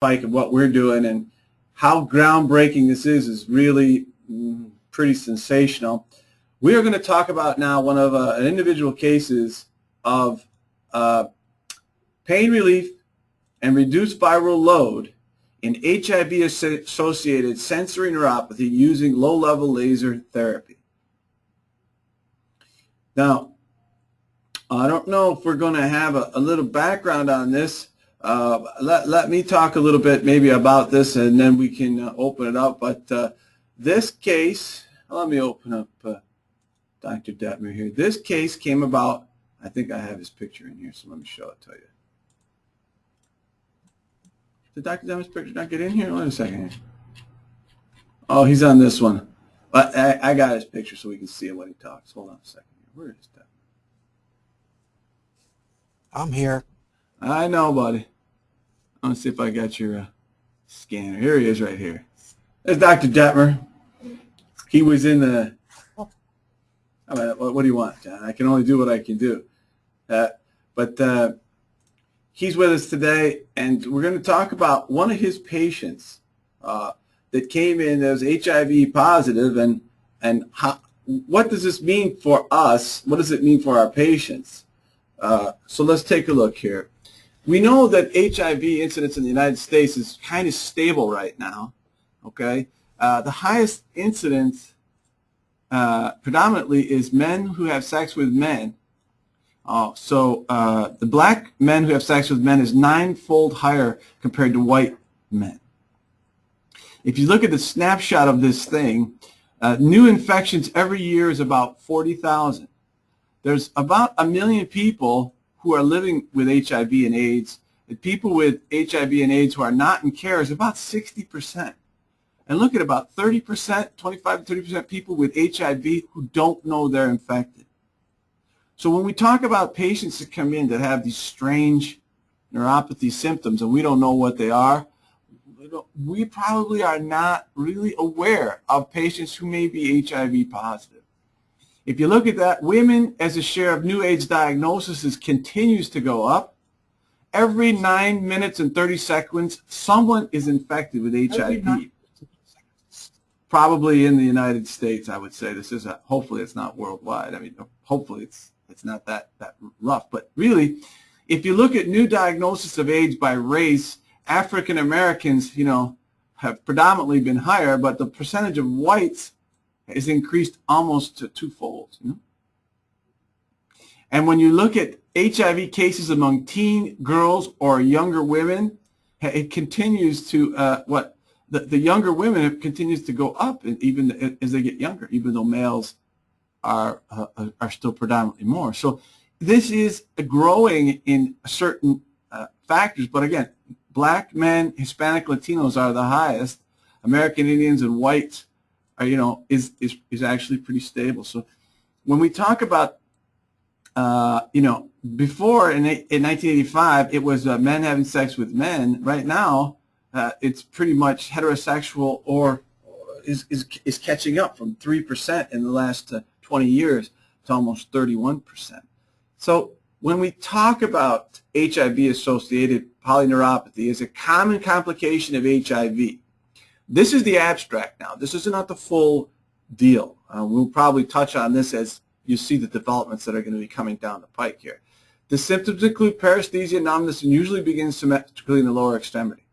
Pike of what we're doing and how groundbreaking this is really pretty sensational. We are going to talk about now one of an individual cases of pain relief and reduced viral load in HIV-associated sensory neuropathy using low-level laser therapy. Now, I don't know if we're going to have a little background on this. Let me talk a little bit maybe about this, and then we can open it up. But this case, let me open up Dr. Detmer here. This case came about, I think I have his picture in here, so let me show it to you. Did Dr. Detmer's picture not get in here? Wait a second here. Oh, he's on this one. But I got his picture so we can see it when he talks. Hold on a second. Where is that? I'm here. I know, buddy. I'm going to see if I got your scanner. Here he is right here. There's Dr. Detmer. He was in the... I mean, what do you want, John? I can only do what I can do. But he's with us today, and we're going to talk about one of his patients that came in as HIV positive, and how, what does this mean for us? What does it mean for our patients? So let's take a look here. We know that HIV incidence in the United States is kind of stable right now, okay? The highest incidence predominantly is men who have sex with men. The black men who have sex with men is 9-fold higher compared to white men. If you look at the snapshot of this thing, new infections every year is about 40,000. There's about 1 million people who are living with HIV and AIDS. And people with HIV and AIDS who are not in care is about 60%. And look at about 30%, 25 to 30% people with HIV who don't know they're infected. So when we talk about patients that come in that have these strange neuropathy symptoms and we don't know what they are, we probably are not really aware of patients who may be HIV positive. If you look at that, women as a share of new AIDS diagnoses continues to go up. Every 9 minutes and 30 seconds, someone is infected with HIV. Probably in the United States, I would say. This is hopefully it's not worldwide. I mean, hopefully it's not that rough. But really, if you look at new diagnosis of AIDS by race, African Americans, have predominantly been higher, but the percentage of whites has increased almost to 2-fold. And when you look at HIV cases among teen girls or younger women, it continues to the younger women continues to go up, and even as they get younger, even though males are still predominantly more. So this is growing in certain factors, but again, black men, Hispanic, Latinos are the highest. American Indians and whites are, is actually pretty stable. So when we talk about, before in 1985, it was men having sex with men. Right now, it's pretty much heterosexual or is catching up from 3% in the last 20 years to almost 31%. So when we talk about HIV-associated polyneuropathy as a common complication of HIV, this is the abstract now. This is not the full deal. We'll probably touch on this as you see the developments that are going to be coming down the pike here. The symptoms include paresthesia, numbness, and usually begin symmetrically in the lower extremity.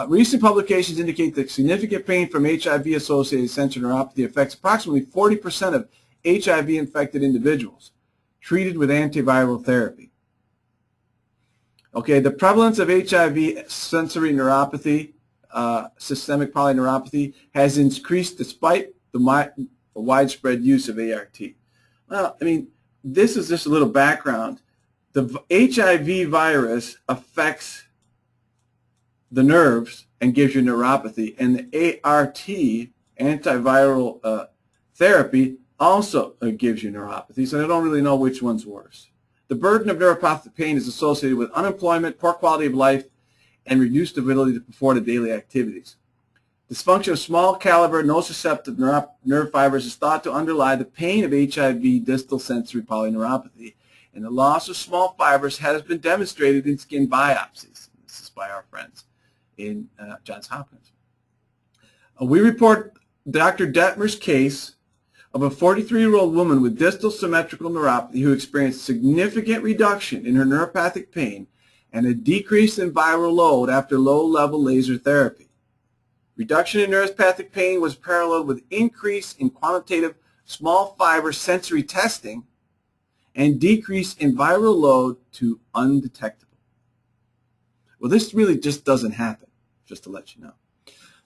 Recent publications indicate that significant pain from HIV-associated sensory neuropathy affects approximately 40% of HIV-infected individuals treated with antiviral therapy. Okay, the prevalence of HIV sensory neuropathy, systemic polyneuropathy, has increased despite the widespread use of ART. Well, I mean, this is just a little background. The HIV virus affects the nerves and gives you neuropathy, and the ART, antiviral therapy, also gives you neuropathy, so I don't really know which one's worse. The burden of neuropathic pain is associated with unemployment, poor quality of life, and reduced ability to perform the daily activities. Dysfunction of small caliber nociceptive nerve fibers is thought to underlie the pain of HIV distal sensory polyneuropathy, and the loss of small fibers has been demonstrated in skin biopsies. This is by our friends in Johns Hopkins. We report Dr. Detmer's case of a 43-year-old woman with distal symmetrical neuropathy who experienced significant reduction in her neuropathic pain and a decrease in viral load after low-level laser therapy. Reduction in neuropathic pain was paralleled with increase in quantitative small fiber sensory testing and decrease in viral load to undetectable. Well, this really just doesn't happen, just to let you know.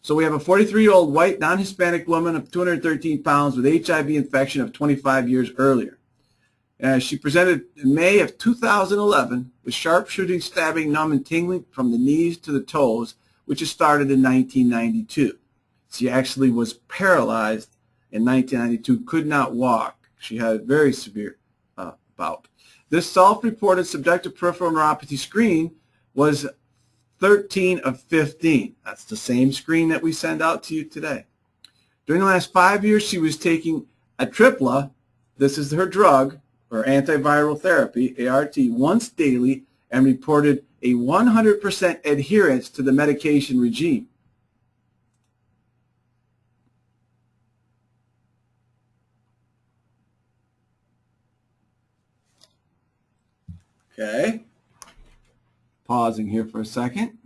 So we have a 43-year-old white non-Hispanic woman of 213 pounds with HIV infection of 25 years earlier. She presented in May of 2011 with sharpshooting, stabbing, numb, and tingling from the knees to the toes, which had started in 1992. She actually was paralyzed in 1992, could not walk. She had a very severe bout. This self-reported subjective peripheral neuropathy screen was 13 of 15. That's the same screen that we send out to you today. During the last 5 years, she was taking a tripla, this is her drug, or antiviral therapy, ART, once daily, and reported a 100% adherence to the medication regime. Okay. Pausing here for a second.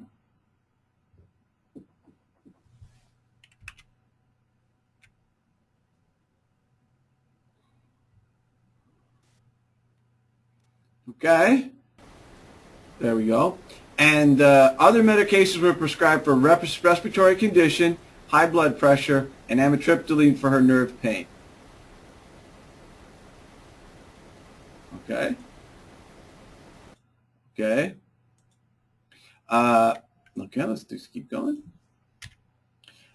Okay. There we go. And other medications were prescribed for respiratory condition, high blood pressure, and amitriptyline for her nerve pain. Okay. Okay. Okay, let's just keep going.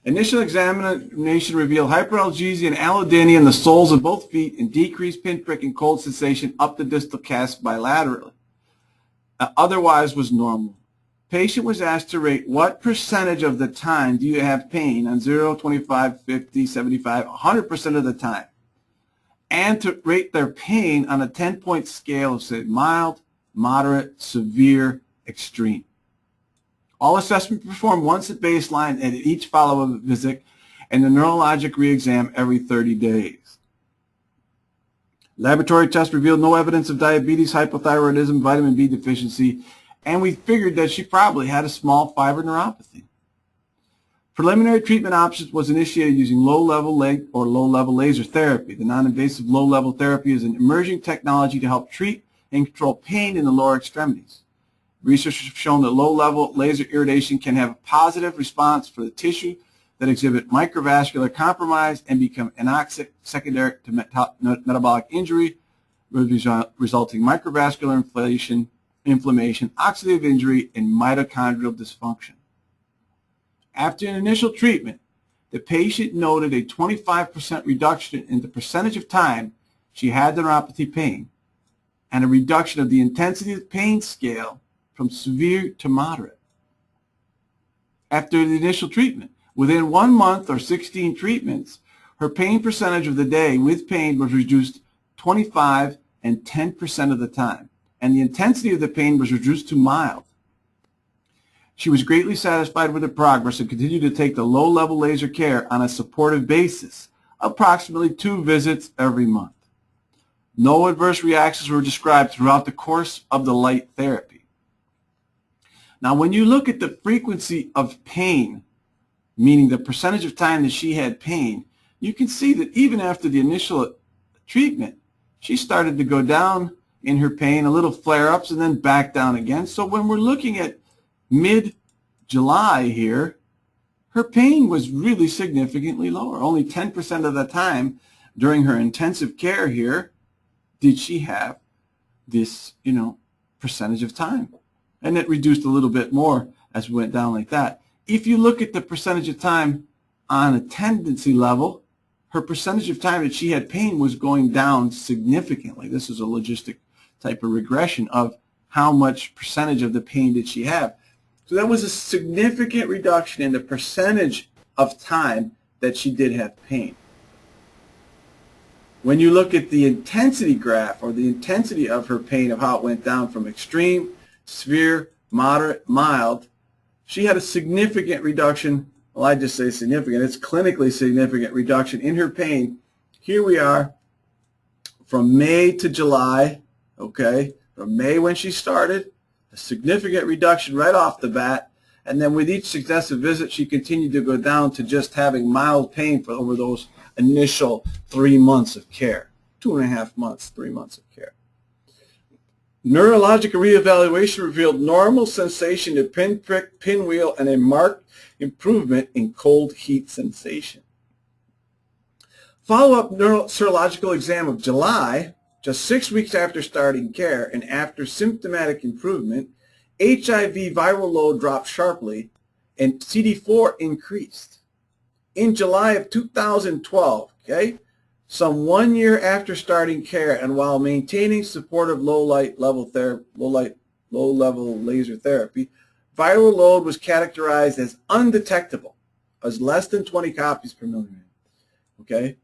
Initial examination revealed hyperalgesia and allodynia in the soles of both feet and decreased pinprick and cold sensation up the distal calves bilaterally. Otherwise was normal. Patient was asked to rate what percentage of the time do you have pain on 0, 25, 50, 75, 100% of the time, and to rate their pain on a 10-point scale of, say, mild, moderate, severe, extreme. All assessments performed once at baseline and at each follow-up visit, and the neurologic re-exam every 30 days. Laboratory tests revealed no evidence of diabetes, hypothyroidism, vitamin B deficiency, and we figured that she probably had a small fiber neuropathy. Preliminary treatment options was initiated using low-level laser therapy. The non-invasive low-level therapy is an emerging technology to help treat and control pain in the lower extremities. Research has shown that low-level laser irradiation can have a positive response for the tissue that exhibit microvascular compromise and become anoxic secondary to metabolic injury, resulting microvascular inflammation, oxidative injury, and mitochondrial dysfunction. After an initial treatment, the patient noted a 25% reduction in the percentage of time she had the neuropathy pain and a reduction of the intensity of the pain scale from severe to moderate. After the initial treatment, within 1 month or 16 treatments, her pain percentage of the day with pain was reduced 25 and 10% of the time, and the intensity of the pain was reduced to mild. She was greatly satisfied with her progress and continued to take the low-level laser care on a supportive basis, approximately 2 visits every month. No adverse reactions were described throughout the course of the light therapy. Now, when you look at the frequency of pain, meaning the percentage of time that she had pain, you can see that even after the initial treatment, she started to go down in her pain, a little flare-ups, and then back down again. So when we're looking at mid-July here, her pain was really significantly lower. Only 10% of the time during her intensive care here did she have this, percentage of time. And it reduced a little bit more as we went down like that. If you look at the percentage of time on a tendency level, her percentage of time that she had pain was going down significantly. This is a logistic type of regression of how much percentage of the pain did she have. So that was a significant reduction in the percentage of time that she did have pain. When you look at the intensity graph, or the intensity of her pain, of how it went down from extreme, severe, moderate, mild, she had a significant reduction. Well, I just say significant. It's clinically significant reduction in her pain. Here we are from May to July, okay? From May when she started, a significant reduction right off the bat. And then with each successive visit, she continued to go down to just having mild pain for over those initial 3 months of care. 2.5 months, 3 months of care. Neurological reevaluation revealed normal sensation to pinprick, pinwheel, and a marked improvement in cold heat sensation. Follow-up serological exam of July, just 6 weeks after starting care and after symptomatic improvement, HIV viral load dropped sharply and CD4 increased. In July of 2012, okay, some 1 year after starting care and while maintaining supportive low-level laser therapy, viral load was categorized as undetectable, as less than 20 copies per milligram, okay?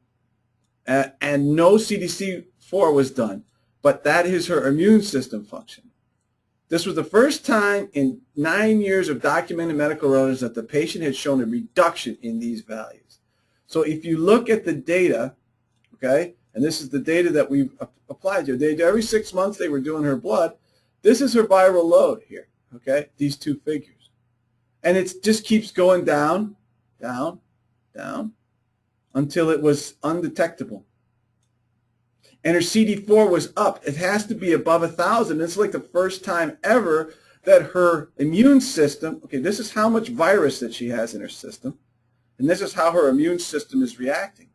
And no CDC4 was done, but that is her immune system function. This was the first time in 9 years of documented medical evidence that the patient had shown a reduction in these values. So if you look at the data, okay, and this is the data that we've applied to. Every 6 months they were doing her blood. This is her viral load here, okay, these two figures. And it just keeps going down, down, down, until it was undetectable. And her CD4 was up. It has to be above 1,000. It's like the first time ever that her immune system, okay, this is how much virus that she has in her system, and this is how her immune system is reacting.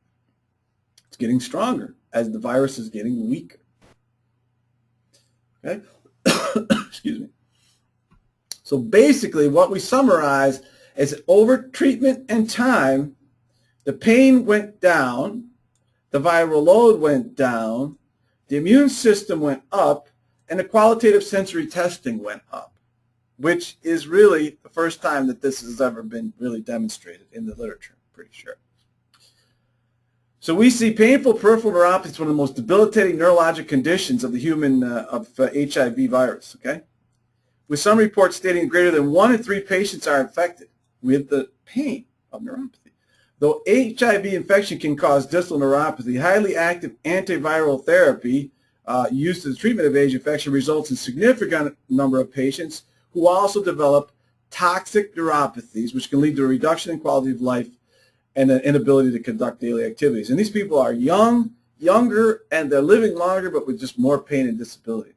It's getting stronger as the virus is getting weaker. Okay? Excuse me. So basically what we summarize is over treatment and time, the pain went down, the viral load went down, the immune system went up, and the qualitative sensory testing went up, which is really the first time that this has ever been really demonstrated in the literature, I'm pretty sure. So we see painful peripheral neuropathy is one of the most debilitating neurologic conditions of the human HIV virus, okay? With some reports stating greater than 1 in 3 patients are infected with the pain of neuropathy. Though HIV infection can cause distal neuropathy, highly active antiviral therapy used as treatment of AIDS infection results in significant number of patients who also develop toxic neuropathies, which can lead to a reduction in quality of life and an inability to conduct daily activities. And these people are younger, and they're living longer, but with just more pain and disability.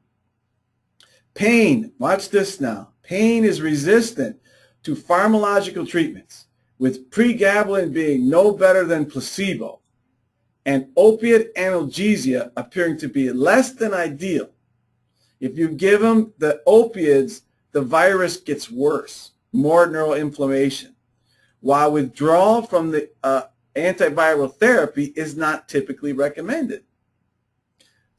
Pain, watch this now. Pain is resistant to pharmacological treatments, with pregabalin being no better than placebo, and opiate analgesia appearing to be less than ideal. If you give them the opiates, the virus gets worse, more neuroinflammation, while withdrawal from the antiviral therapy is not typically recommended.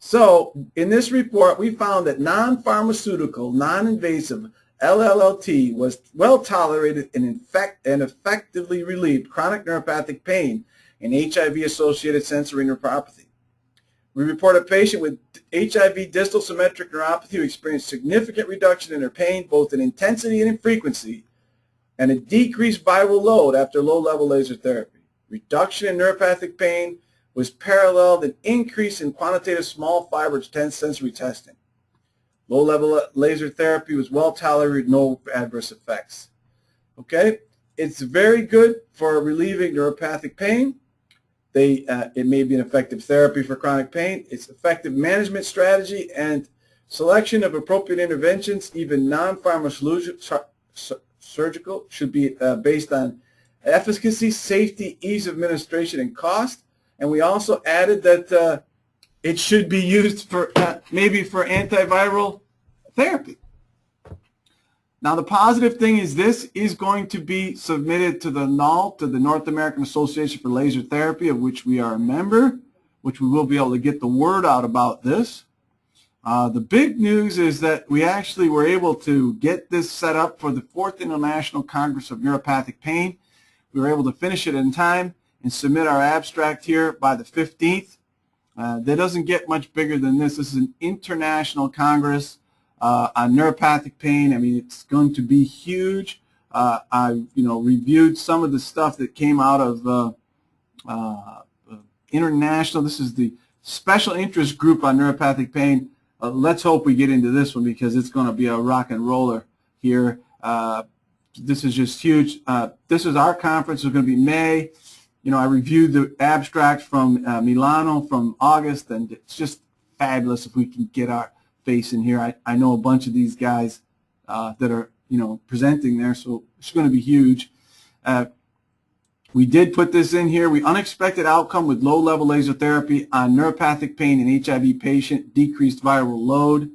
So in this report, we found that non-pharmaceutical, non-invasive LLLT was well tolerated and effectively relieved chronic neuropathic pain and HIV-associated sensory neuropathy. We report a patient with HIV distal symmetric neuropathy who experienced significant reduction in her pain, both in intensity and in frequency, and a decreased viral load after low-level laser therapy. Reduction in neuropathic pain was paralleled an increase in quantitative small fiber sensory testing. Low-level laser therapy was well tolerated, no adverse effects. Okay, it's very good for relieving neuropathic pain. It may be an effective therapy for chronic pain. It's effective management strategy and selection of appropriate interventions, even non-pharmacological surgical, should be based on efficacy, safety, ease of administration, and cost. And we also added that it should be used for maybe for antiviral therapy. Now the positive thing is this is going to be submitted to the NALT, to the North American Association for Laser Therapy, of which we are a member, which we will be able to get the word out about this. The big news is that we actually were able to get this set up for the 4th International Congress of Neuropathic Pain. We were able to finish it in time and submit our abstract here by the 15th. That doesn't get much bigger than this. This is an international congress on neuropathic pain. I mean, it's going to be huge. I reviewed some of the stuff that came out of international. This is the special interest group on neuropathic pain. Let's hope we get into this one because it's going to be a rock and roller here. This is just huge. This is our conference. It's going to be May. I reviewed the abstract from Milano from August, and it's just fabulous if we can get our face in here. I know a bunch of these guys that are presenting there, so it's going to be huge. We did put this in here. Unexpected outcome with low-level laser therapy on neuropathic pain in HIV patient, decreased viral load.